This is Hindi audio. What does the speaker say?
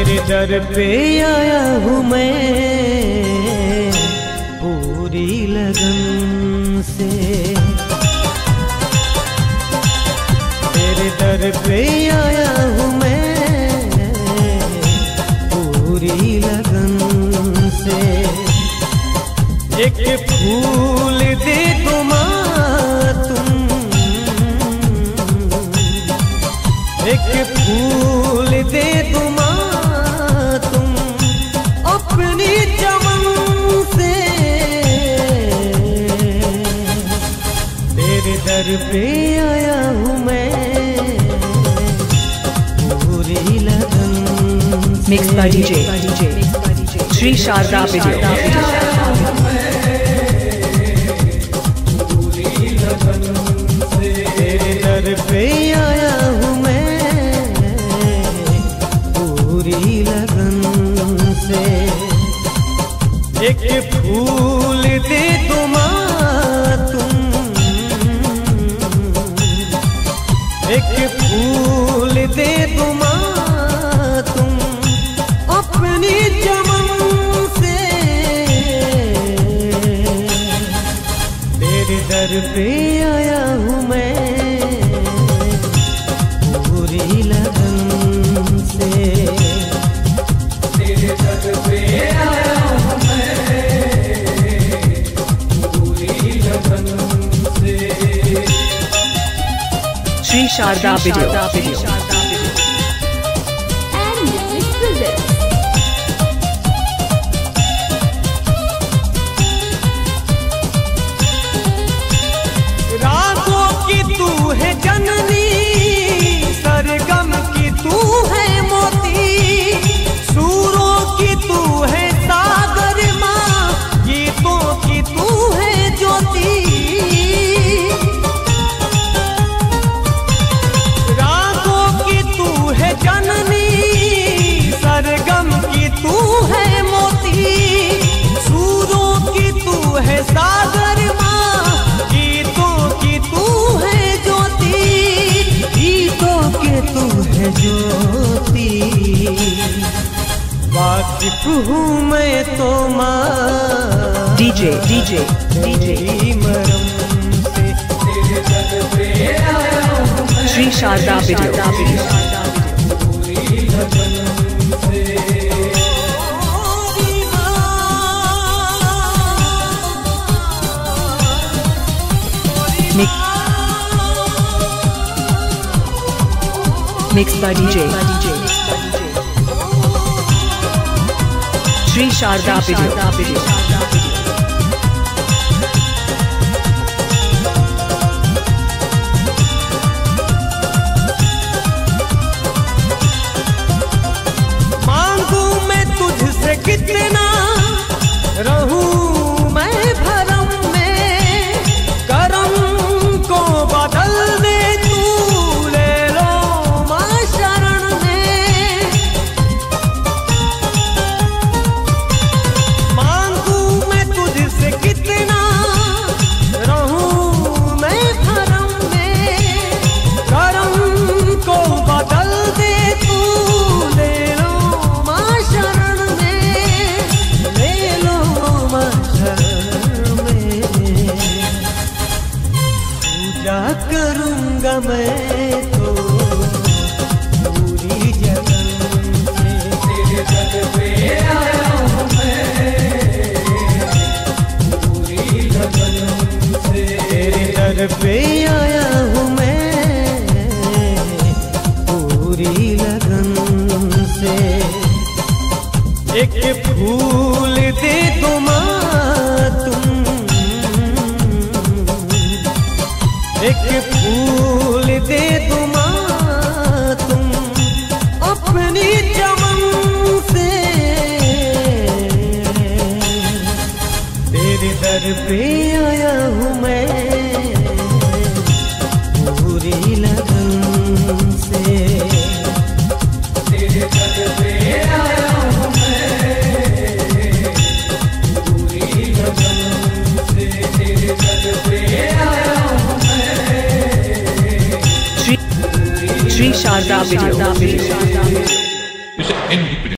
तेरे दर पे आया हूँ मैं पूरी लगन से, तेरे दर पे आया हूँ मैं पूरी लगन से। एक फूल दे दो माँ तुम, एक फूल दे दो माँ तुम अपनी चमन से। तेरे दर पे आया हूँ मैं पूरी लगन से। Mix by DJ Shri Sharda video. तेरे दर पे आया हूँ मैं पूरी लगन से। एक फूल दे दो माँ तुम, एक फूल दे दो माँ तुम अपनी चमन से। तेरे दर पे आया हूँ मैं पूरी लगन से। तेरे दर पे आया हूँ मैं पूरी लगन से। श्री शारदा वीडियो। रागों की तू है जननी, सरगम की तू है मोती, सूरों की तू है सागर माँ, गीतों की तू है ज्योति। रागों की तू है जननी, सरगम की तू है मोती, सूरों की तू है सागर माँ, गीतों की तू है ज्योति, गीतों के तू है ज्योति। वाकिफ हूँ मैं तो माँ डीजे तेरी मरम से। तेरे दर पे आया हूँ मैं श्री शारदा वीडियो। पूरी लगन से। Mix by DJ Shri Sharda video. मांगू मैं तुझसे कितना, रहूं मैं भरम में, करम को बदल दे तू, ले लो माँ शरण में। मांगू मैं तुझसे कितना, रहूं मैं भरम में, करम को बदल दे तू, ले लो माँ शरण में, ले लो माँ शरण में। पूजा करूँगा मैं तो पूरी जगन से। तेरे दर पे आया हूँ मैं पूरी लगन से। तेरे दर पे आया हूँ मैं पूरी लगन से। एक फूल दे दो माँ तुम, एक फूल दे दो माँ तुम अपनी चमन से। तेरे दर पे आया हूँ मैं पूरी लगन से। तेरे दर पे आया हूँ मैं पूरी लगन से। तेरे दर पे आया हूँ मैं श्री शारदा वीडियो।